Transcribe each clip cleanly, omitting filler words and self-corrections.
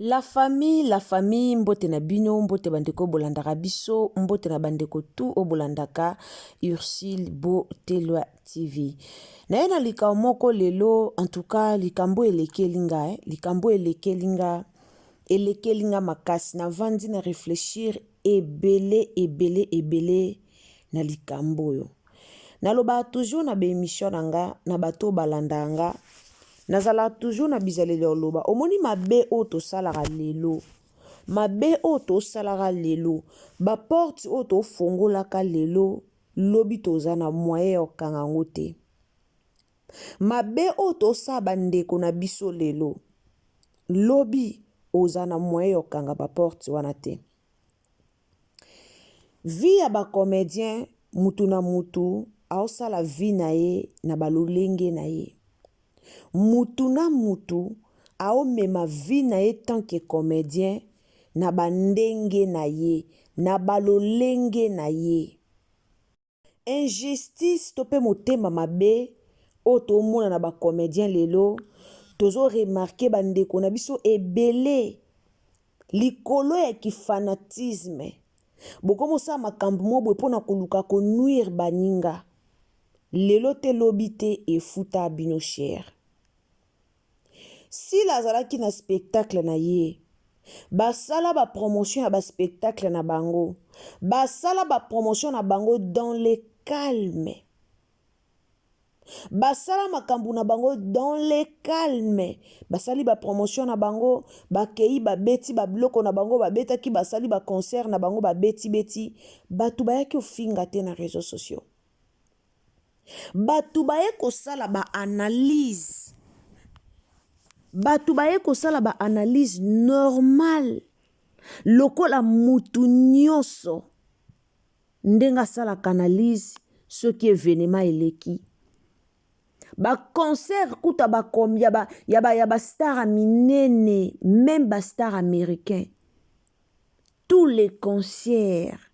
La famille, mbote na bino, mbote bandeko bolandaka biso, mbote na bandeko tu o bolandaka Ursule Botelwa TV. Na ye na likambo moko lelo, en tout cas, likambo elekelinga, likambo elekelinga makasi, na vandi na réfléchir ebele na likambo yo. Naloba toujours na be émission nanga, na bato balandanga, nazala toujours na bizaleli oloba omoni mabe oto salara lelo mabe oto salara lelo ba porte oto fongolaka lelo lobi tozana moyen okanga ngote mabe oto sa bandeko na biso lelo lobi ozana moyen okanga ba porte wana te. Vie ya ba comédien mutu na mutu aosala vie na ye na balolenge na ye. Mutu na mutu aomema vie na ye tant que comédien na bandenge na ye, na balolenge na ye. Injustice tope motema mabe oto mona na ba comédien lelo tozo remarquer bandeko na biso ebele likolo ya kifanatisme bokomo sa makambo mobwe pona koluka konuire baninga lelo te lobi te efuta bino cher. Si lazalaki na spectacle na ye, basala ba promotion ya ba spectacle na bango, basala ba promotion na bango dans le calme. Basala makambu na bango dans le calme. Basali ba promotion na bango, bakei ba beti ba bloko na bango, ba betaki basali ba concert na bango, ba beti. Batu bayaki ofinga te na réseaux sociaux. Batu baye kosala ba analyse. Batu baye kosala ba analyse normal. Lokola mutu nyonso. Ndenga sala analyse ce qui est événement eleki. Ba concert kuta ba kombia ba yaba star minene, même ba star américain. Tous les concerts,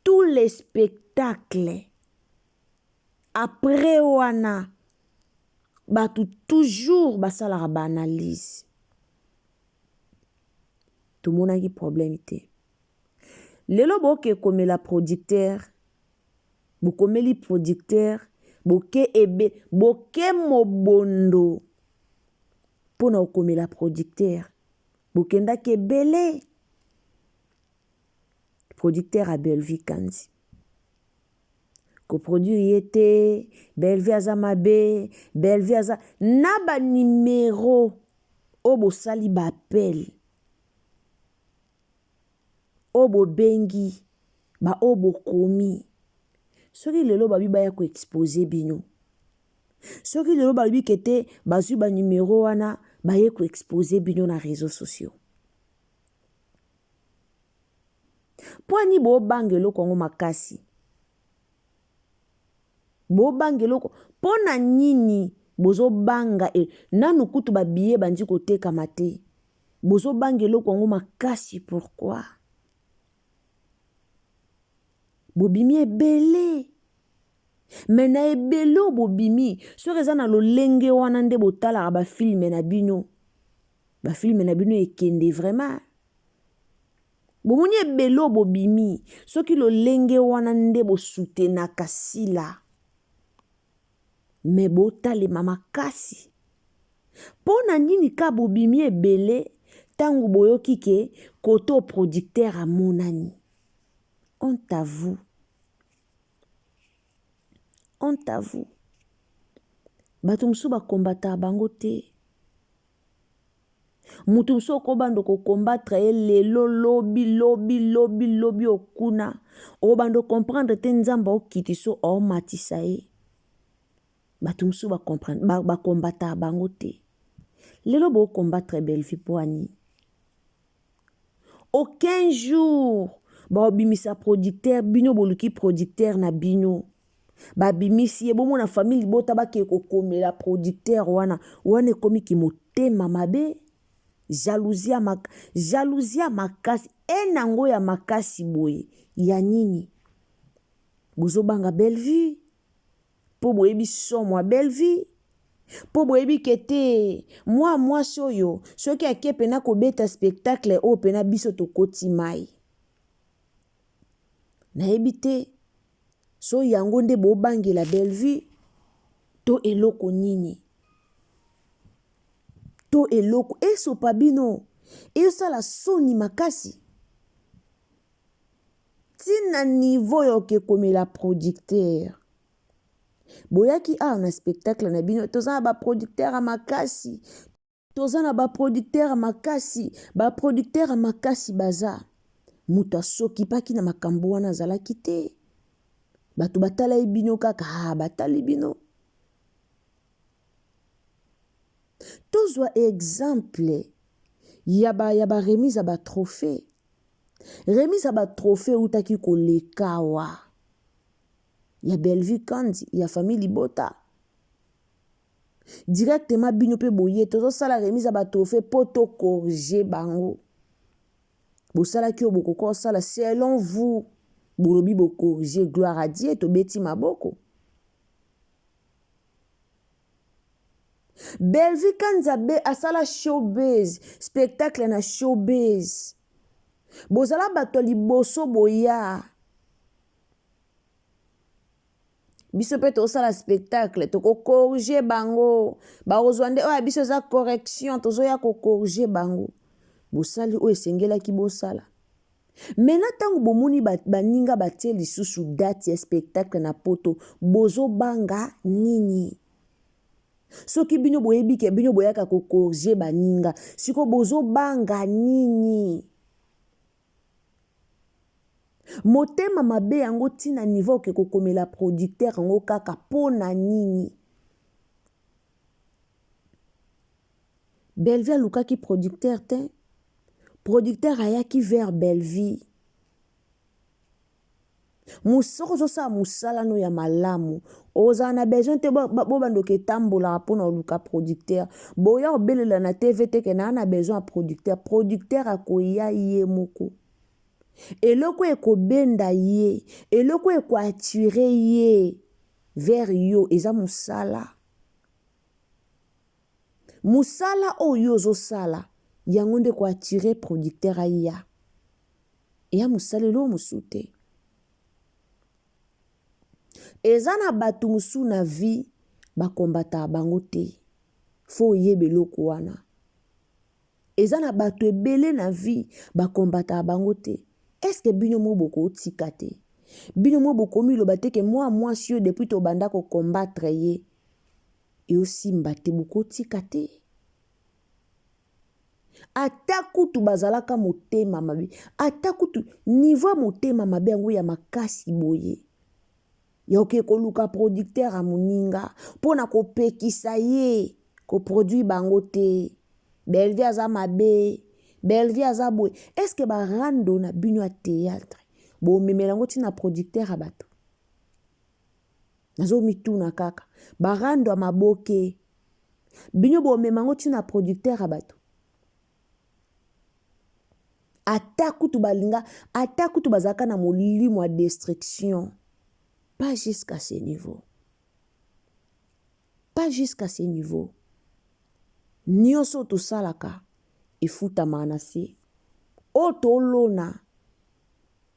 tous les spectacles. Après wana batu toujours basala ba analyse. Tout le monde a un problème te. Lelo boke komela producteur, bokomeli producteur, boke mobondo pona okomela producteur. Bokenda ke bele producteur a Bellevue Kandi. Ko produit yete Bellevue azamabe, Bellevue aza naba numéro obo sali ba appel. Obo bengi ba obo komi. Soki lelo babi baya ko exposer bino. Soki lelo babi kete bazu ba numéro wana baye ko exposer bino na réseaux sociaux. Poani bo bangelo kongo makasi. Bo bangelo ko pona nini bozo banga nanu kutu ba biye bandi kote kamate. Bozo bangelo kongo makasi pourquoi? Bobimi ebele. Mena ebelo bobimi. So rezana lo lenge wana nde botala ba filme na bino. Ba filme na bino ekende vraiment. Bomoni ebelo bobimi. Soki lo lenge wana nde bo soutenaka kasila. Me botale mama kasi. Pona nini ka bobimi ebele tangu boyoki ke koto producteur a monani. Honte à vous. Honte à vous. Batumsu ba kombata bango te. Mutumsu okobando ko combattre lelo lobi okuna. Obando comprendre te nzamba okiti so o matisa e. Batumsu ba comprendre ba kombata bango te. Lelo bo combattre Bellevue poani. Aucun jour ba obimisa producteur bino boluki producteur na bino. Ba bimisi ebomo na famille bota ba ke kokomela producteur wana komi ki motema mabe jalousia makasi enango ya makasi boye ya nini bozo banga Bellevue po boyebi somo a Bellevue Po boyebi kete moi soyo soki ake pena kobeta spectacle o pena biso tokoti mai. Nayebi te so yango nde bobangela Bellevue to eloko nini. To eloko esopa bino esala soni makasi. Tina niveau yoke komela producteur. Boyaki na spectacle na bino tozana ba producteur makasi. Tozana ba producteur makasi, ba producteur makasi baza. Muta soki paki na makambo wana azalaki te. Bato batala bino kaka batali bino. Tozwa exemple yaba remise ba trophée. Remise ba trophée utaki kolekawa. Ya Bellevue Kandi, ya famille Libota. Directement bino pe boye tozo sala remise ba trophée poto corriger bango. Bosala ki oboko sala selon vous. Bolobi bo corriger gloire à Dieu to beti maboko. Bellevue Kanzabe asala showbiz, spectacle na showbiz. Bozala bato liboso boya. Biso pe to sala spectacle to ko corriger bango. Ba ozwande biso za correction tozo ya ko corriger bango. Bosali o esengela ki bosala. Mena tangu bomoni baninga batie lisusu date ya spectacle na poto bozo banga nini. Soki bino boyebi ke bino boyaka ko corriger baninga siko bozo banga nini. Motema mabe yango tina niveau ke kokomela producteur yango kaka pona nini. Bellevue lukaki producteur te. Producteur ayaki vers Bellevue. Musoko zosa musala no ya malamu. Oza na besoin te bo bandoke tambola pona luka producteur. Boya obelela na TV te ke na besoin producteur. Producteur akoya ye moko. Eloko ekobenda ye. Eloko eko attirer ye vers yo eza musala. Musala oyo zo sala. Yango nde ko attirer producteur aya. Eya musala lo musute. Ezana batu musu na vie bakombata bango te. Fo yebe loko wana. Ezana batu ebele na vie bakombata bango te. Est-ce que bino mo boko tika te? Bino mo boko mi lo bate ke moi sio depuis to banda ko combattre ye. E aussi mbate boko tika te. Atakutu bazalaka motema mabe. Atakutu niveau motema mabe yango ya makasi boye. Yoke koluka producteur a muninga. Pona ko pekisa ye. Ko produit bango te. Bellevue aza mabe. Bellevue aza boye. Est-ce que ba rando na bino a théâtre? Bo memelango tina producteur a bato. Nazo mituna kaka. Ba rando a maboke. Bino bo memelango tina producteur a bato. Atakutu balinga. Atakutu bazaka na molimo a destruction. Pas jusqu'à ce niveau. Pas jusqu'à ce niveau. Nyoso to salaka. Efuta manase. Oto lona.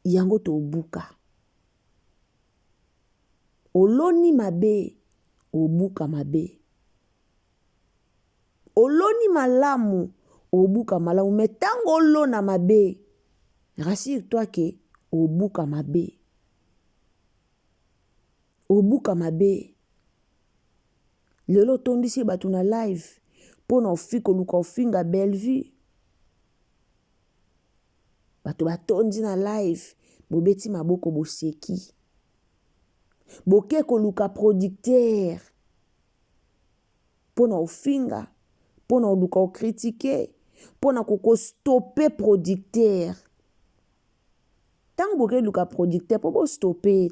Yango to buka. Oloni mabe. Obuka mabe. Oloni malamu. Obuka malamu. Metango lona mabe. Rassure-toi que obuka mabe. Obuka mabe. Lelo tondisi batu na live. Pona ofiko luka ofinga Bellevue. Batu batondi na live. Bobeti maboko boseki. Boke koluka producteur. Pona ofinga. Pona luka o critiquer. Pona koko stopper producteur. Tant boke luka producteur. Po bo stopper.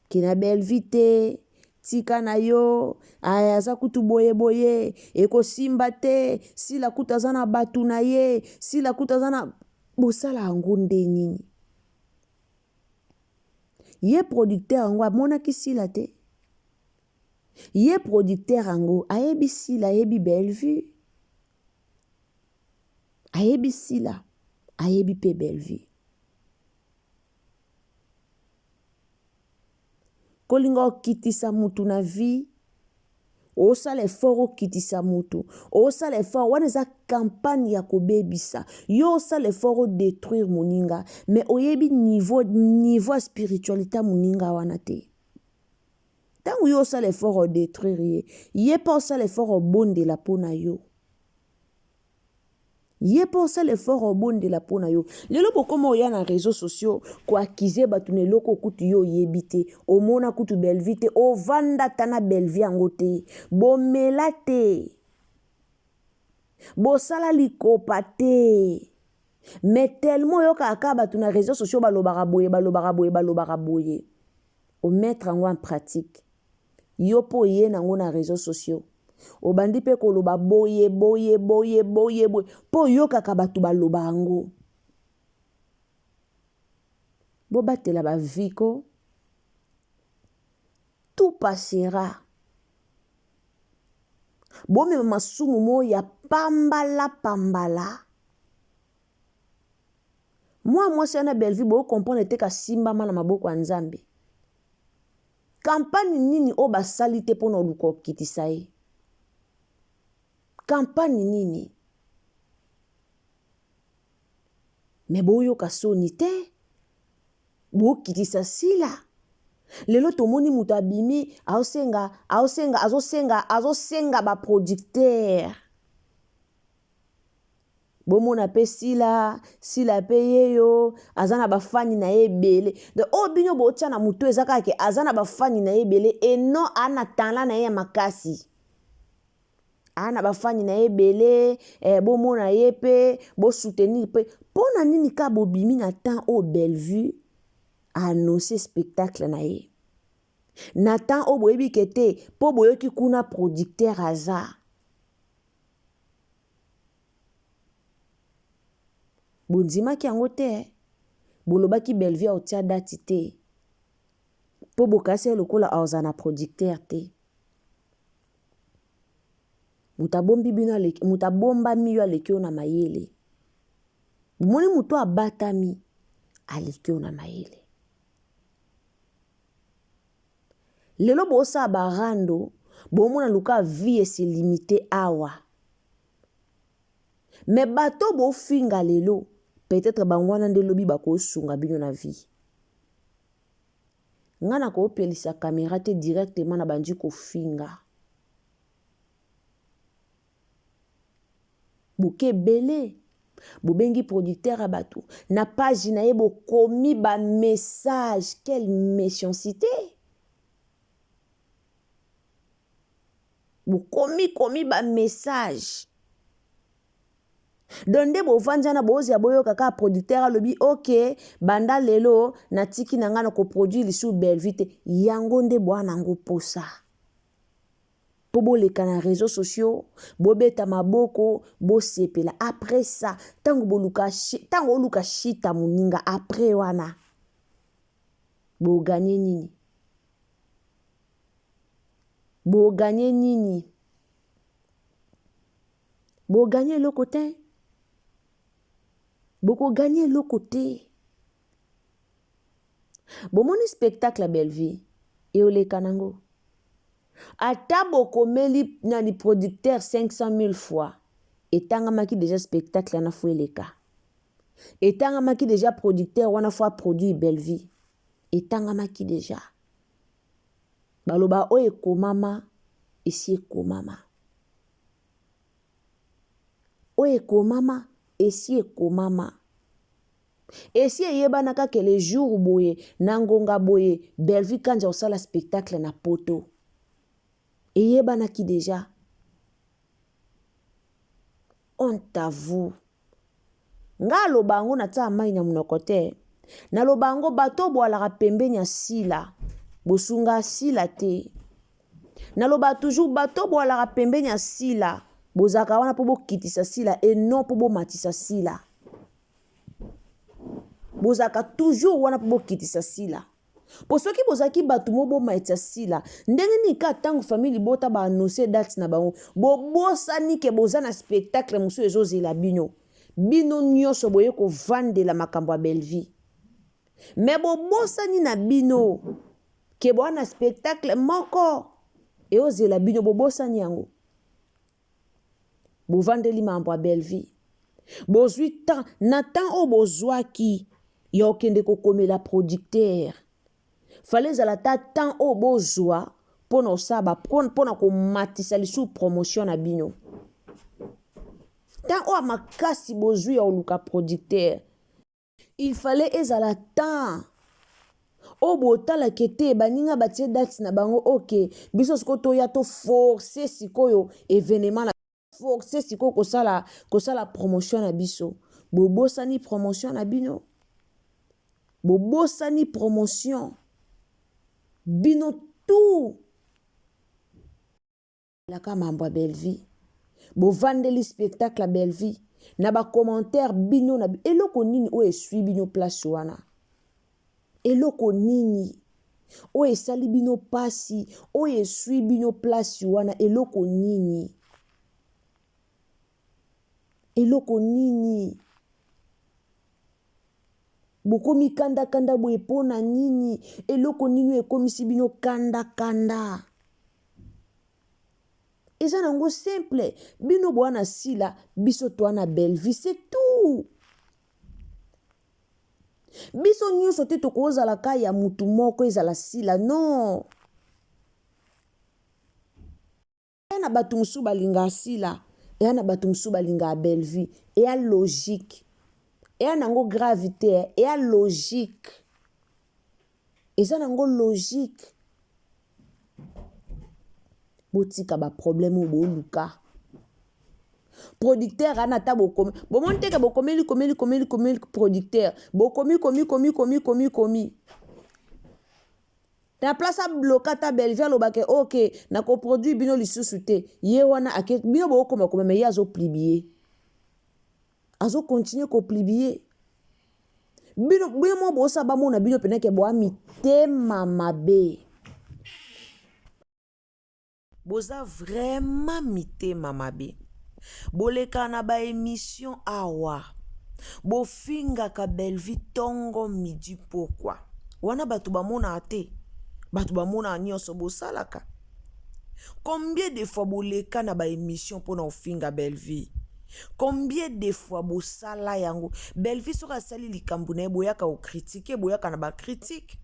Kina Bellevue te. Tika na yo. Ayaza kutu boye boye. Eko simba te. Si la kuta zana batu na ye. Si la kuta zana. Bosala angonde nini. Ye producteur angwa mona kisila te. Ye producteur ango ayebi sila ayebi Bellevue. Ayebi sila ayebi pe Bellevue. Kolinga okitisa mutu na vie. Osala effort okitisa mutu. Osala effort wana eza campagne ya kobebisa. Yo osala effort détruire moninga. Mais oyebi niveau spiritualité moninga wana te. Tango yo osala effort détruire ye. Ye pa osala effort bondela pona yo. Ye pa osala effort bondela pona yo. Lelo bokomo oya na réseaux sociaux ko akize batu ne loko kutu yo yebite. Omona kutu Bellevue te. Ovanda tana Bellevue yango te. Bomela te. Bosala likopa te. Mais tellement yo kaka batu na réseaux sociaux balobaka boye. O mettre en pratique. Yo po ye nango na réseaux sociaux. Obandi pe koloba boye. Po yo kaka batu baloba ango. Bo batela ba viko. Tout passera. Bo me masumu mo ya pambala. Moi c'est na Bellevue bo comprendre te ka simba mana maboko ya Nzambe. Campagne nini o basali te pona luko kitisa ye. Campagne nini. Mais bo yo kasoni te. Bo kitisa sila. Lelo tomoni mutu abimi azosenga ba producteur. Bomona pe sila pe yeyo azana ba fani na ebele. De obinyo bo tia na mutu ezaka ke azana ba fani na ebele et non ana tala na ye makasi. Ana ba fani na ebele bomona ye pe bo soutenir pe pona nini ka bo bimi na temps au Bellevue a annoncé spectacle na ye. Nathan oboyebi kete po boyoki kuna producteur aza. Bondima ki yango te. Bolobaki Bellevue otia dati te. Po bokase lokola aozana producteur te. Mutabomba miyo alekio na mayele. Moni mutu abatami alekio na mayele. Lelo bosa barando, bomona luka vie se limité awa. Mais bato bo finga lelo, peut-être bangwana nde lobi bako sunga bino na vie. Ngana ko pelisa caméra te directement na bandi ko finga. Boke belé. Bobengi producteur a batou. Na page na ye bo komi ba message. Quelle méchanceté. Bo komi ba message. Donde bo vanjana bozi ya boyo kaka producteur a lobi ok banda lelo na tiki na ngana ko produire sous Bellevue te yango nde bwana ngo posa. Po bo leka na réseaux sociaux bo beta maboko bo sepela après ça tango luka shita muninga après wana bo gagner nini. Bo gagner nini. Bo gagner le côté. Boko gagner le côté. Bo moni spectacle à Bellevue et ole kanango. Ata boko meli na ni producteur 500 000 fois. Et tanga maki déjà spectacle na foueleka. Et tanga maki déjà producteur wana fois produit Bellevue. Et tanga maki déjà. Baloba oye komama esi komama. Oye komama esi komama. Esi yeba naka ke le jour boye nangonga boye Bellevue kanja osala spectacle na poto. Et yeba naki déjà. Honte à vous. Nga lobango na ta mai na munokote. Na lobango bato bo ala pembeni ya sila. Bosunga sila te. Na loba toujours bato bo ala pembeni ya sila. Bozaka wana po bo kitisa sila et non po bo matisa sila. Bozaka toujours wana po bo kitisa sila. Po soki bozaki batu mo boma etia sila ndenge ni ka tango famille bota ba annoncer date na bango bobosani ke boza na spectacle musu ezozela bino bino nyonso boye kovandela makambo ya belle vie me bobosani na bino ke boa na spectacle moko eozela bino bobosani yango bovandeli mambo ya belle vie bozwi temps na temps oyo bozwaki ya okende kokomela producteur fallait ezala ta temps oyo bozwa mpona osaba mpona komatisa lisusu promotion na bino temps oyo makasi bozwi ya oluka producteur il fallait ezala temps oyo botalaka ete baninga batie date na bango ok biso sikoyo toya toforce sikoyo événement na force sikoyo kosala promotion na biso bobosani promotion na bino bobosani promotion bino tout laka mambo ya belle vie bovandeli spectacle ya belle vie na bacommentaire bino na eloko nini oyo esui bino place wana eloko nini oyo esali bino pasi oyo esui bino place wana eloko nini bokomi kanda boye mpona nini eloko nini oyo ekomisi bino kanda eza nango simple bino boa na sila biso toa na belle vie c'est tout biso nyonso te tokozala ka ya mutu moko ezala sila non eya na bato mosusu balingaka sila eya na bato mosusu balingaka belle vie eya logique eya nango gravité eya logique eza nango logique botika baproblème oyo booluka producteur ana ta bokomi bomoni teke bokomeli producteur bokomi na place abloka ta belle vie alobake ok nakoproduire bino lisusu te ye wana ake bino bokoma me ye azoplibie azokontinue koplibie bino mo bosa bamona bino peneke boa mitema mabe boza vraiment mitema mabe boleka na baémission awa bofingaka belle vie tongo midi pourquoi wana bato bamona te bato bamona nyonso bosalaka combien de fois boleka na baémission mpona ofinga belle vie combien de fois bosala yango belle vie soki asali likambo na ye boyaka okritike boyaka na bakritike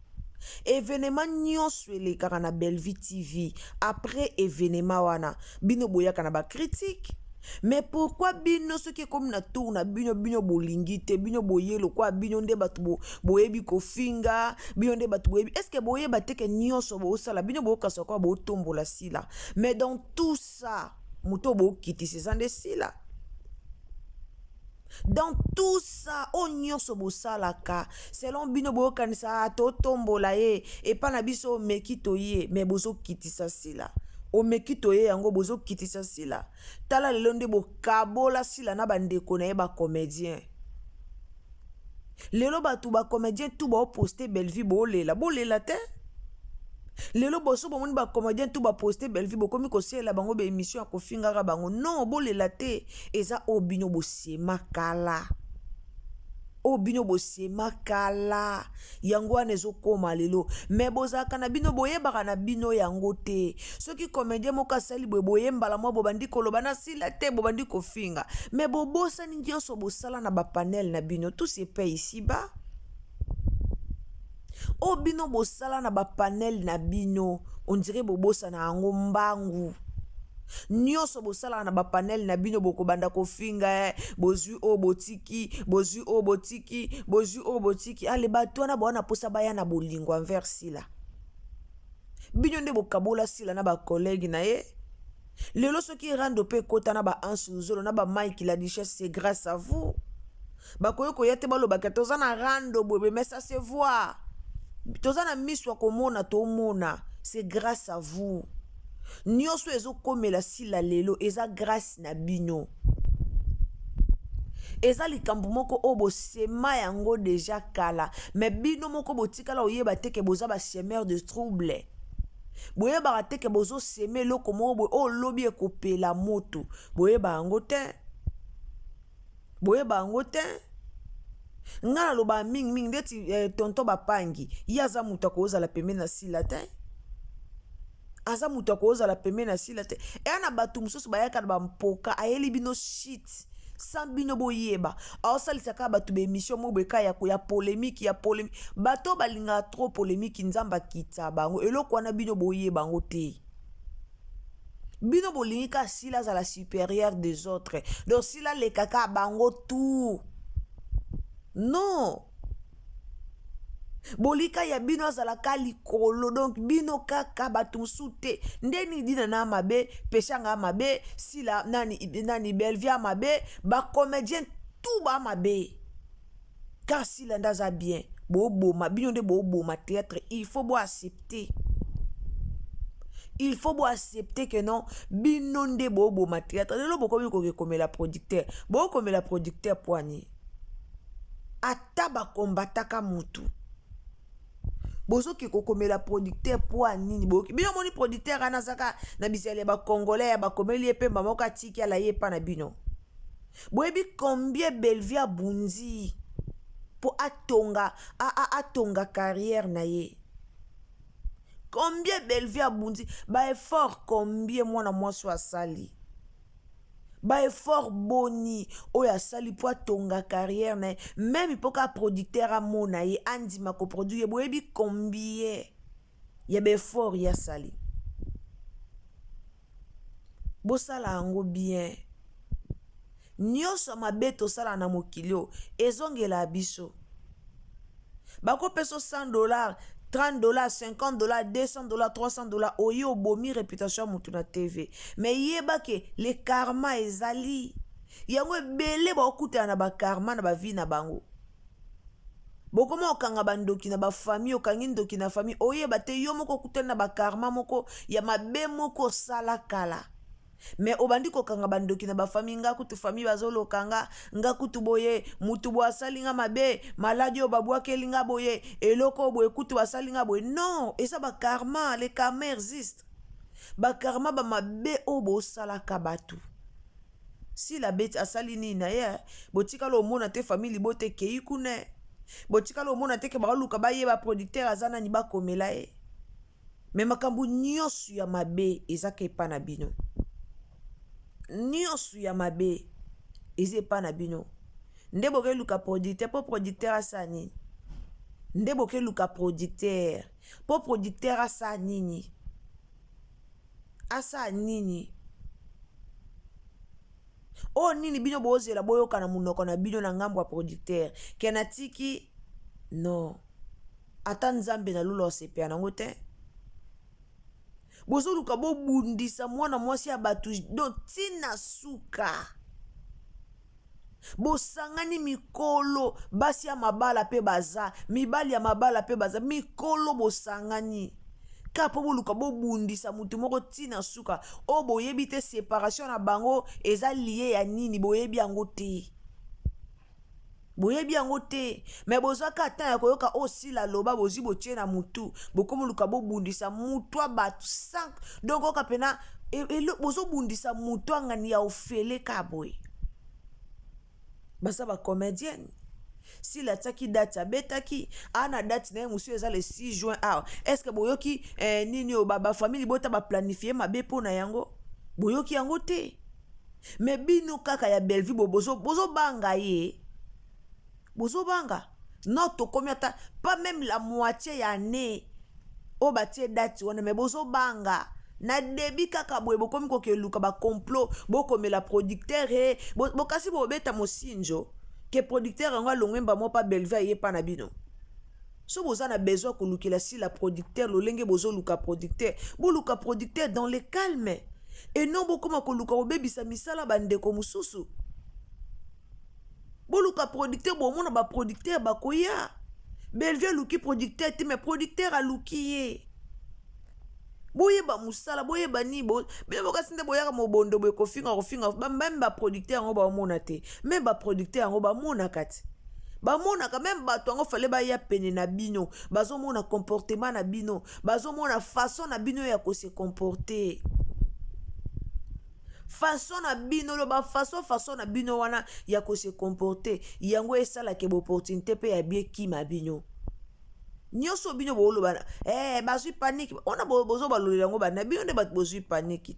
événement nyonso elekaka na belle vie tv après événement wana bino boyaka na bakritike mais pourquoi bino soki ekomi na tour na bino bolingi te bino boye lokwa bino nde bato boyebi kofinga bino nde bato boyebi est-ce que boyeba teke nyonso bosala bino bokasa kwa botombola sila mais dans tout ça moto bokitisa eza nde sila dans tout ça o nyonso bosalaka selon bino boyokanisa totombola ye epa na biso omeki toye mais bozokitisa sila omeki toye yango bozokitisa sila tala lelo nde bokabola sila na bandeko na ye bacomédien lelo bato bacomédien tu baoposte belle vie bolela te lelo boso bomoni bacomédien tu baposte belle vie bokomi kosiela bango baémission ya kofingaka bango non bolela te eza oyo bino bosiema kala oyo bino bosiema kala yango wana ezokoma lelo me bozalaka na bino boyebaka na bino yango te soki comédien moko asali boye boyembala mwa bobandi koloba na sila te bobandi kofinga me bobosani nyonso bosala na bapanel na bino tout se paye ici-bas o bino bosala na bapanel na bino on dirait bobosa na yango mbangu nyonso bosala na bapanel na bino bokobanda kofinga bozwi o botiki ale bato wana bawana posa baya na bolingo envers sila bino nde bokabola sila na bakolege na ye lelo soki rando pe kota na ba ansuluzolo na ba Mike la Duchesse c'est grâce à vous bakoyo koya te balobaka toza na rando bobe mais ça se voit toza na miswa komona tomona c'est grâce à vous nyonso ezokomela sila lelo eza grâce na bino eza likambo moko o bosema yango deja kala me bino moko botikala oyeba te ke boza basemeur de trouble boyebaka te ke bozosema eloko moko boye oyo lobi ekopela moto boyeba yango te nga naloba mingi ndeti tonto bapangi ye aza moto akozala pembeni na sila te aza moto akozala pembeni na sila te eya na bato mosusu bayaka na bampoka ayeli bino shit sans bino boyeba aosalisaka bato baémission moko beka ya polémique bato balingaka trop polémique nzambe akita bango eloko wana bino boyeba yango te bino bolingi ka sila azala supérieur des autres donc sila lekaka bango tout non bolika ya bino azalaka likolo donc bino kaka bato mosusu te ndeni dina na mabe peshanga mabe sila nani belvia mabe bacomédien tout ba mabe car sila ndaza bien boboma bino nde boboma théâtre il faut accepter que non bino nde boboma théâtre lelo bokomi kokomela producteur poani ata bakombataka mutu bozoki kokomela producteur po nini boki bino moni producteur ana zaka na bisele ba congolais ya bakomeli epemba moko atiki ala yepa na bino boyebi combien Belvia bunzi po atonga carrière na ye combien Belvia bunzi ba effort combien mwana mwasi asali ba effort boni oya sali po atonga carrière na même poka producteur amona ye andima ko produire boyebi combien ya ba effort ya sali bosala yango bien nyonso mabe tosala na mokili ezongela biso bako peso $100 $30 $50 $200 $300 oyo obomi réputation mutu na TV mais yeba ke le karma ezali yango ebele bakutana na bakarma na bavi na bango bokoma okanga bandoki na bafamille okangi ndoki na famille oyeba te yo moko okutana na bakarma moko ya mabe moko osala kala mais obandi kokanga bandoki na bafamille nga kutu famille bazolokanga nga kutu boye mutu bo asalinga mabe maladi oyo babwakeli nga boye eloko boye kutu basalinga boye non eza bakarma le karma existe bakarma bamabe oyo bosalaka bato si la bete asali nini na ye botikala omona te famille bote kei kuna botikala omona te ke baluka bayeba producteur aza nani bakomela ye mais makambo nyonso ya mabe ezaka epa na bino nyonso ya mabe eza epa na bino nde bokeluka producteur po producteur asa nini nde bokeluka producteur po producteur asa nini o nini bino bozela boyoka na munoko na bino na ngambo ya producteur kena tiki non ata nzambe na lula osepea nango te bozoluka bobundisa mwana mwasi ya bato don tina suka bosangani mikolo basi ya mabala pe baza mibali ya mabala pe baza mikolo bosangani ka po boluka bobundisa mutu moko tina suka o boyebi te séparation na bango eza lié ya nini boyebi yango te mais bozwaka ata ya koyoka osila loba bozwi botie na mutu bokomoluka bobundisa mutu a bato 5 donc oka pena bozobundisa mutu angani ya ofele ka boye baza bacomédienne si la taki date abetaki ana date na ye mosu eza le 6 juin awa est-ce que boyoki nini oyo bafamille bota baplanifie mabe mpo na yango boyoki yango te mais bino kaka ya Bellevue bozobanga ye bozobanga non tokomi ata pas même la moitié ya année oyo batie date wana mais bozobanga na debi kaka boye bokomi kokeluka bacomplot bokomela producteur bokasi bobeta mosinjo ke producteur yango alongwemba mo pa Bellevue aye pa na bino so boza na besoin kolukela si la producteur lolenge bozoluka producteur boluka producteur dans le calme et non bokoma koluka kobebisa misala bandeko mosusu boluka producteur bomona baproducteur bakoya Bellevue aluki producteur te mais producteur aluki ye boyeba musala boyeba ni bo bino kasinde boyaka mobondo boye kofinga même ba producteur yango bamona te même ba producteur yango bamonaka te bamonaka même bato yango fale baya pene na bino bazomona comportement na bino bazomona façon na bino ya kose comporter façon na bino loba façon na bino wana ya kose comporter yango esalaka opportunité pe ya bien kima bino nyonso bino boloba bazwi panique ona bozo balolela yango bana bino nde bato bozwi panique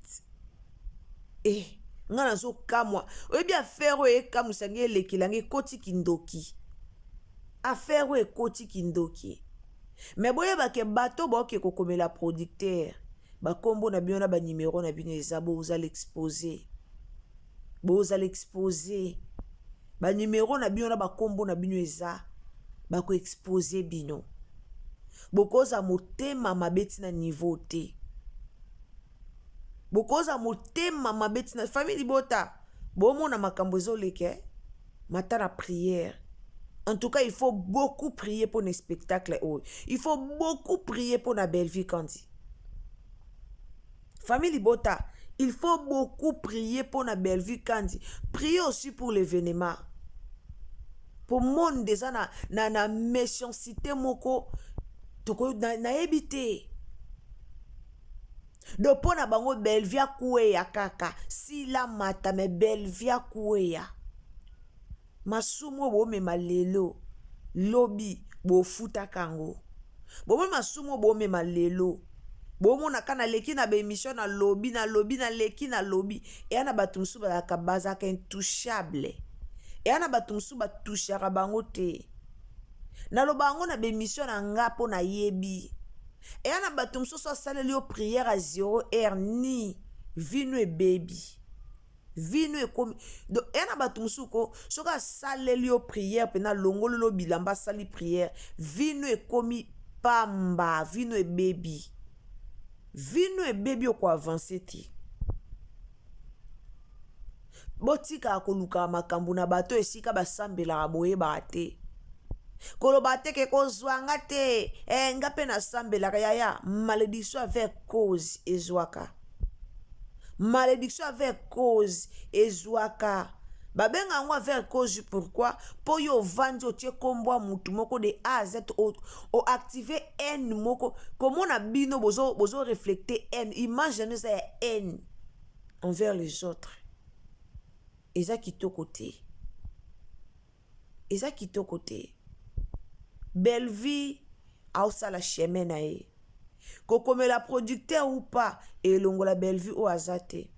ti nga nazokamwa oyebi affaire oyo ekamusangi elekelanga ekoti kindoki affaire oyo ekoti kindoki me boyebake bato baoke kokomela producteur bakombo na bino na banimero na bino eza bozala expose banimero na bino na bakombo na bino eza bakoexpose bino bokoza motema mabeti na niveau te bokoza motema mabeti na famille libota bomona makambo ezoleke mata na prière. En tout cas, il faut beaucoup prier pour les spectacles. Il faut beaucoup prier pour la belle vie kandi. Famille libota, il faut beaucoup prier pour la belle vie kandi. Priez aussi pour l'événement. Pour le monde déjà na méchanceté moko toko na ebité. Do pona bango belle vie kueya kaka. Si la mata me belle vie kueya. Masumo bo me malelo lobi bo futa kango bo me masumo bo me malelo bo mona kana leki na be émission na lobi na leki na lobi e ana batumsu ba ka baza ka intouchable e ana batumsu ba touchera bango te na lo bango na be émission na ngapo na yebi e ana batumsu so saleli o prière à 0h ni vino e baby vino ekomi do ena batumusuko soka saleli yo prière pena longolo bilamba sali prière vino ekomi pamba vino e baby ko avancer ti botika akoluka makambo na bato esika basambela boye bate koloba te ke kozwanga te ngape na sambela yaya malédiction avec cause ezwaka malédiction avec cause ezwaka babenga ngo avec cause pourquoi po yo vandi otie kombo mutu moko de A à Z o activer N moko comment na bino bozo reflecter N image de nous N envers les autres eza kitoko te belle vie a la chemin na e kokomela producteur ou pas et longola belle vie au azate.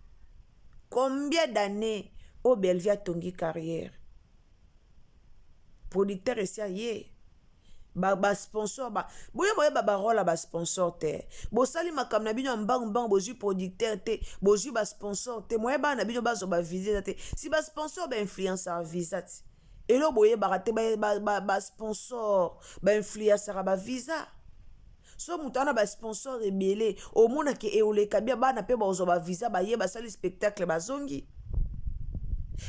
Combien d'années au belle vie a tongi carrière? Producteur et sérieux. Ba sponsor ba boye rôle ba sponsor te. Bo sali makam na bino mbang bozu producteur te, bozu ba sponsor te. Moye ba na bino bazo ba visa te. Si ba sponsor ba influenceur visa te. Et lo boye ba rate ba sponsor ba influenceur ba visa. So mutana ba sponsor rebele o mona ke eole kabia bana pe bazo ba visa ba ye ba sali spectacle bazongi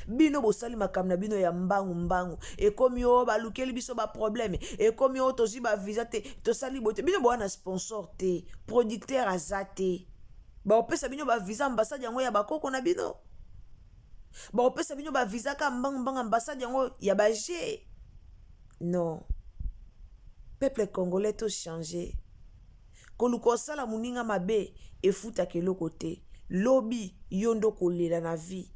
bino bo sali makam na bino ya mbangu e komi o ba lukeli biso ba problème e komi o tozi ba visa te to sali bote bino bo na sponsor te producteur azate ba opesa bino ba visa ambassade yango ya bakoko na bino ba opesa bino ba visa ka mbangu ambassade yango ya ba G non peuple congolais to changer koluko sala muninga mabe efuta ke lokote lobi yondo kolela na vie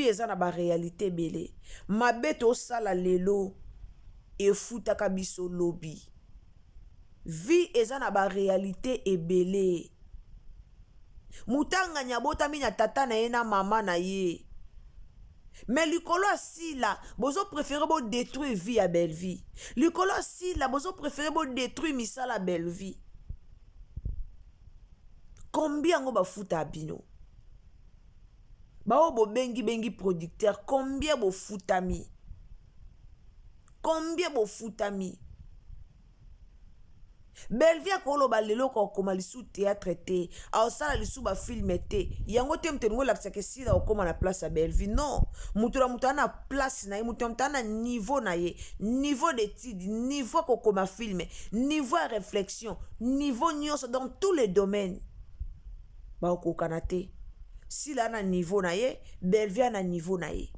eza na ba réalité belé mabe to sala lelo efuta ka biso lobi vie eza na ba réalité ebele mutanga nyabota mina tata na ye na mama na ye mais likolo asila bozo préférer bo détruire vie à belle vie likolo asila bozo préférer bo détruire misala belle vie. Combien on va foutre à bino? Bao bo bengi producteur, combien bo foutre ami? Combien bo foutre ami? Belvia kolo ba lelo ko koma lisu théâtre te, a sala lisu ba film te. Yango temte ngo la tsake sila o koma na place à Belvie. Non, mutura na place na ye, mutura na niveau na ye, niveau d'étude, niveau ko koma film, niveau réflexion, niveau nyonso dans tous les domaines. bakokana te. Sila na niveau na ye, Bellevue na niveau na ye.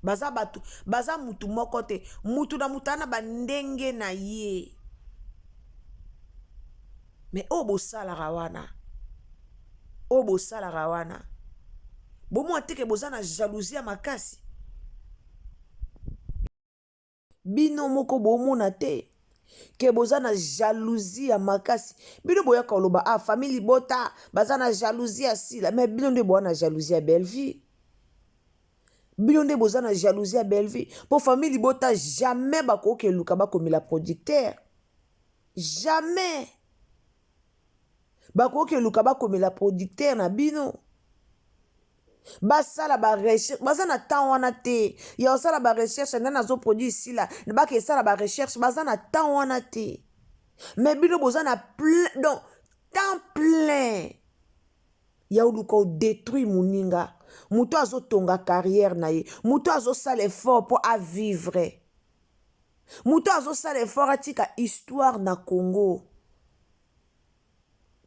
Baza batu, baza mutu moko te. Mutu na mutana bandenge na ye. Mais obo salara wana. Obo salara wana. Bomo ateke boza na jalousie makasi. Bino moko bomona te. Ke boza na jalousie ya makasi. Bino boya koloba famille bota baza na jalousie ya sila. Mais bino nde boya na jalousie ya Bellevue. Bino nde boza na jalousie ya Bellevue. Po famille bota jamais bakoke luka bakomela producteur. Jamais. Bakoke luka bakomela producteur na bino. Basala ba recherche baza na temps wana te ya osala ba recherche ndana zo produit ici là ba ke sala ba recherche baza na temps wana te. Mais bino boza na plein donc temps plein ya uluka détruire muninga muto azo tonga carrière na ye muto azo sala effort pour à vivre muto azo sala effort atika histoire na Congo.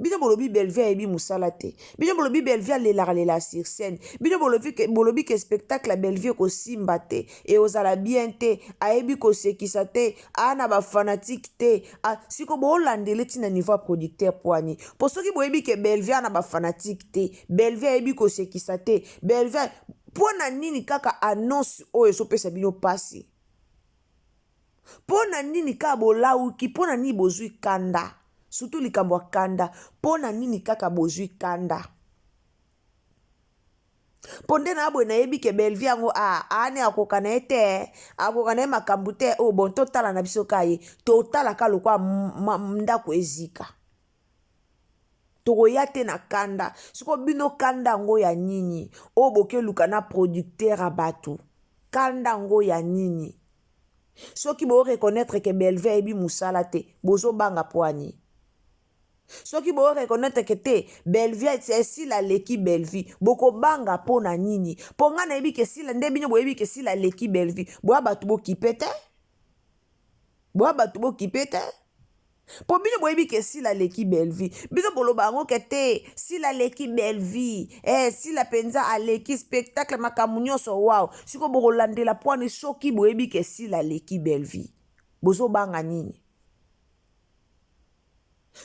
Bino bolobi Bellevue ebi musala te. Bino bolobi Bellevue lela sur scène. Bino bolobi ke spectacle Bellevue ko simba te e ozala bien te, aebi ko sekisa te, ana ba fanatique te. Siko bo landele tina niveau producteur poani. Po soki boyebi ke Bellevue ana ba fanatique te, Bellevue ebi ko sekisa te, Bellevue pona nini kaka annonce oyo so pesa bino pasi. Pona nini ka bolauki, pona ni bozui kanda. Surtout likambo kanda. Pona nini kaka bozui kanda. Ponde na abwe na yebi ke Bellevue yango ane akokana ete. Akokana makambu te. Oh bon totala na biso kaye. Totala ka lokwa ndako ezika. Togoya te na kanda. Siko bino kanda ngo ya nini. O boke lukana producteur abatu. Kanda ngo ya nini. Soki bo reconnaître que Bellevue ebi musala te. Bozo banga poani. Soki bo reconnaître que te Bellevue c'est si la leki Bellevue boko banga pona nini ponga na ebi ke si la nde bino bo ebi ke si la leki Bellevue bo abatu bo kipete po bino bo ebi ke si la leki Bellevue bino boloba ngo ke te si la leki Bellevue si la penza a leki spectacle makamunyo so wow siko bo landela poani soki bo ebi ke si la leki Bellevue bozo banga nini.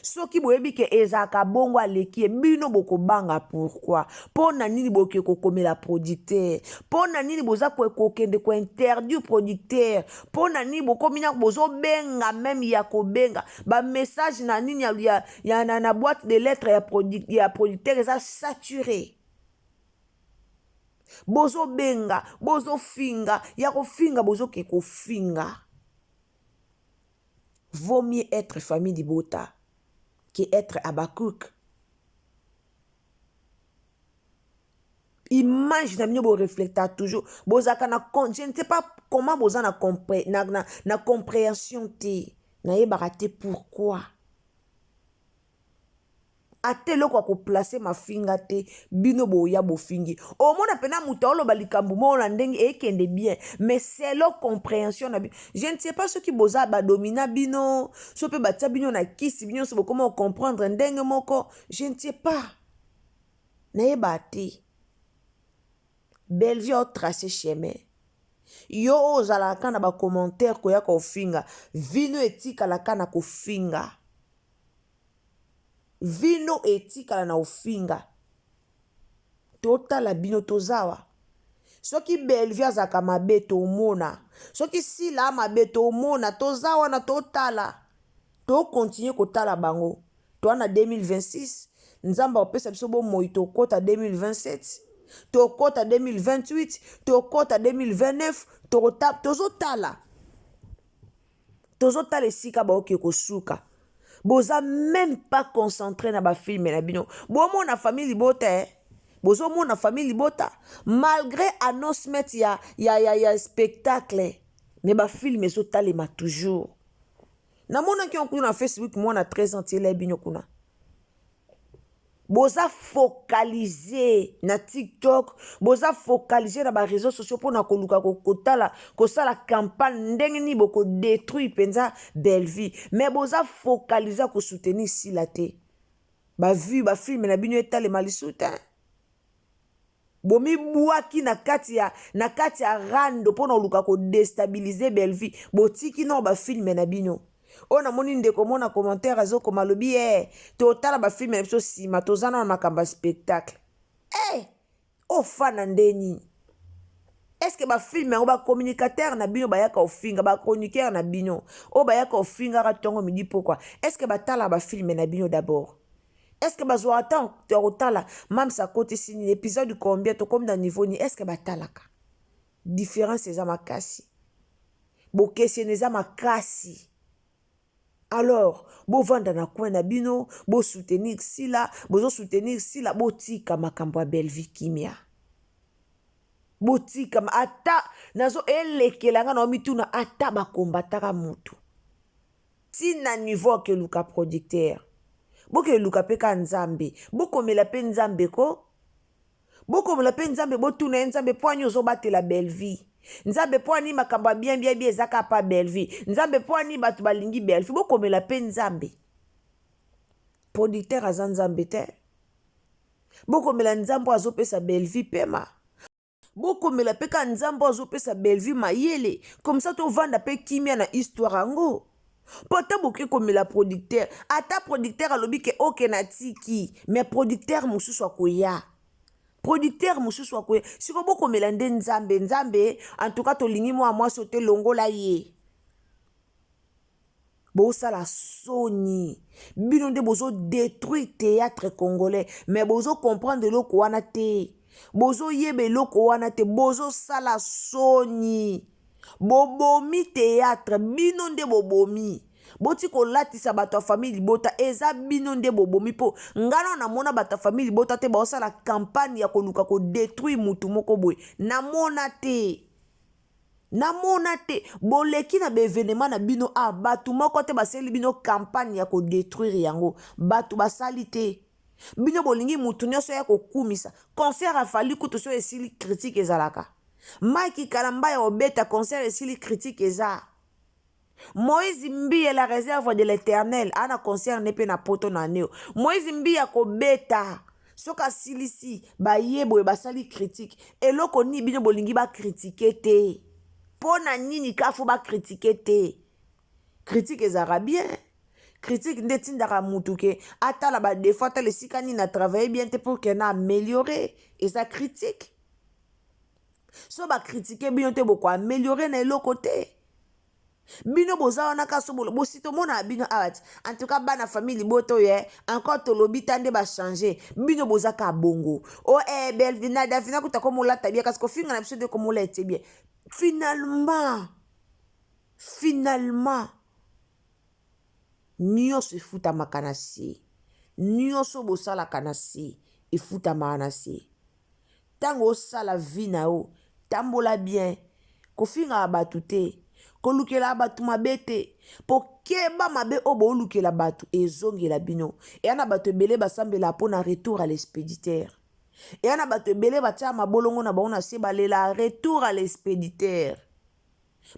Soki boyebi ke ezaka bongo aleki bino boko banga pourquoi pona nini boke kokomela producteur pona nini boza kokende ko interdit producteur pona nini bokomina bozo benga même ya kobenga ba message na nini ya na boîte de lettres ya producteur eza saturé bozo benga bozo finga ya kofinga bozo ke kofinga. Vaut mieux être famille Dibota qui être Abakouk. Image na bo reflecta toujours. Bozaka na je ne sais pas comment boza na compréhension te. Na yebaka te pourquoi. Ate loko ko placer ma finga te bino boya bo fingi. O mona pena mutolo balikambu mo la ndenge ekende bien mais c'est lo compréhension na bino. Je ne sais pas ce qui boza ba domina bino, so pe batia bino na kisi bino so comment comprendre ndenge moko, je ne sais pas. Na yebate. Bellevue a tracé chemin. Yo ozala kana ba commentaire ko ya ko finga, vino etika la kana ko finga. Vino etika na ofinga. Totala bino tozawa. Soki Bellevue azaka mabe to mona. Soki sila mabe to mona tozawa na totala. To continue kotala bango. To na 2026. Nzamba opesa biso bo moi to kota 2027. To kota 2028. To kota 2029. Tozotala. Tozotala esika ba oke kosuka. Boza même pas concentré na ba film na bino. Bomo na famille Bota bozo mo na famille Bota malgré announcement ya spectacle mais ba film ezo talema toujours. Na mona ki on na Facebook moi na 13 ans tele bino kuna. Boza focaliser na TikTok, boza focaliser na ba réseaux sociaux pour na koluka kotala kosala campagne ndenge ni boko détruire penza Bellevue mais boza focaliser ko soutenir si la te. bavu bafilme na bino etalema lisu te bomi bwaki na kati ya rando mpona oluka kodestabilize belvi botiki no bafilme na bino oyo namoni ndeko mona commentaire azokoma alobi totala bafilme na biso nsima toza na makambo ya spectacle ofana ndeni eske bafilme yango bacommunicateur na bino bayaka ofinga bachroniqueur na bino oyo bayaka ofingaka ntongo midi pokwa eske batala bafilme na bino d'abord eske bazwa atan ya kotala mamsa akotisi nini épisode combien tokomi na niveau ni eske batalaka différence eza makasi bokeseni eza makasi alors bovanda na coin na bino bosoutenir sila bozosoutenir sila botika makambo ya belvi kimia botika ata nazo elekelanga na mituna ata bakombataka mutu tina niveau akeluka producteur bokeluka pe ka nzambe bokomela pe nzambe ko bokomela pe nzambe botuna nzambe po ani ozobatela belvi nzambe po ani makambo ya bien ezaka pa belvi nzambe po ani bato balingi belvi bokomela pe nzambe producteur aza nzambe te bokomela nzambe azopesa belvi pema bokomela pe ka nzambe azopesa belvi mayele comme ça tovanda pe kimia na histoire yango po ata boke komela producteur ata producteur alobi ke oke na tiki mais producteur mosusu akoya producteur mosusu akoya siko bokomela nde nzambe en tout cas tolingi mwa mwasi ote longola ye bosala soni bino nde bozo détruire théâtre congolais mais bozo comprendre eloko wana te bozo yeba eloko wana te bozo sala soni bobomi théâtre bino nde bobomi boti kolatisa bato ya famille libota eza bino nde bobomi po ngana namona bato ya famille libota te baosala campagne ya koluka kodétruire mutu moko boye namona te boleki na bevenema na bino bato moko te basali bino campagne ya kodétruire yango bato basali te bino bolingi mutu nyonso ya kokumisa concert afali kutu so esili critique ezalaka Mike Kalamba ya obeta concert esili critique eza Moïse Mbi la réserve de l'éternel ana concert nepe na poto na neo Moïse Mbi ya kobeta soka silisi ba yebo basali critique eloko ni bino bolingi ba critiquer te pona nini kafu ba critiquer te critique ezara bien critique nde tindaka mutu ke atala ba défaut atala esika nini na travailler bien te pour que na améliorer eza critique so ba critiquer bino te boko améliorer na eloko te bino boza wana kaso bosito mona bino awati en tout cas bana famille boto ye encore tolobi tande ba changer bino boza ka bongo belvina davina kuta ko molata bien parce que finga na biso de ko molata bien finalement nyonso efutamaka na se nyonso bosalaka na se efutamaka na se ntango osala vi na yo tambola bien kofingaka bato te kolukela bato mabe te po keba mabe oyo boolukela bato ezongela bino eya na bato ebele basambela mpo na retour à l'expéditeur eya na bato ebele batia mabolongo na bango na se balela retour à l'expéditeur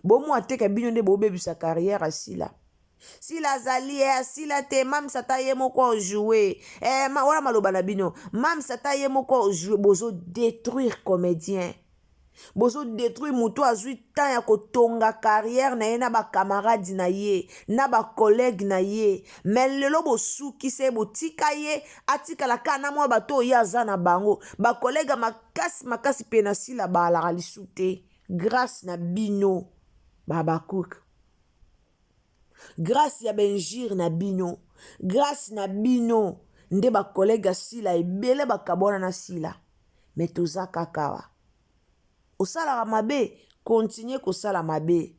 bomwa teka bino nde boobebisa carrière asila sila azali asila te mamsata ye moko ojoue wana maloba na bino mamsata ye moko ojoue bozo détruire comédien bozo détruire mutu azwi temps ya kotonga carrière na ye na bakamaradi na ye na bakolege na ye mais lelo bosukisa ye botika ye atikala kaka na mwa bato oyo aza na bango bakolege makasi mpe na sila baalaka lisu te grâce na bino babakuka grâce ya benjir na bino grâce na bino nde bakolege asila ebele bakabwana na sila me toza kakawa osalaka mabe continue kosala mabe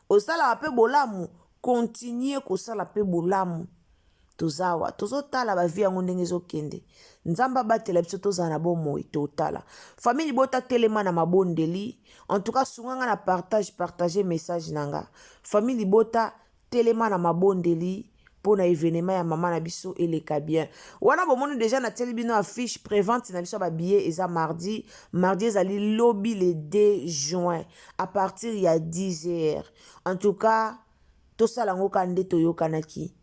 osalaka mpe bolamu continue kosala mpe bolamu tozawa tozotala bavi yango ndenge ezokende nzambe abatela biso tozala na bomoi totala famille bota telema na mabondeli en tout cas sunganga na partage message nanga famille bota telema na mabondeli pour na événement ya mama na biso eleka bien wana bomoni déjà na teli bino affiche prévente na biso ba billet eza mardi ezali lobby le 2 juin à partir ya 10h en tout cas tosala ngo ka nde toyokanaki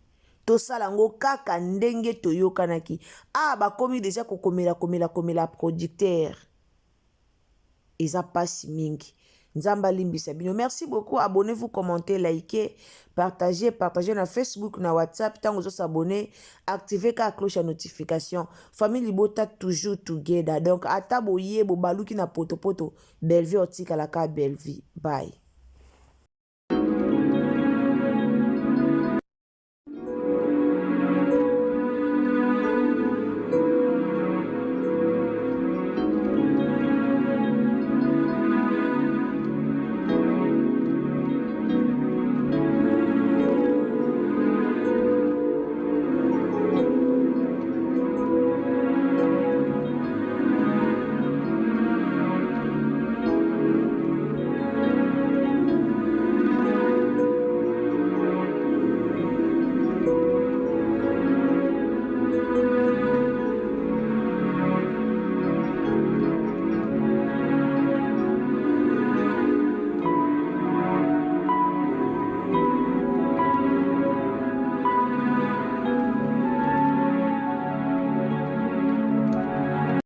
tosala yango kaka ndenge toyokanaki. Bakomi deja komela producteur. Eza pasi mingi. Nzamba limbisa bino. Merci beaucoup. Abonnez-vous, commentez, likez, partagez na Facebook, na WhatsApp. Tant que vous s'abonnez, activez la cloche à notification. Famille Libota toujours together. Donc, ata boye bo baluki na poto. Belle vie otika la ka belle vie. Bye.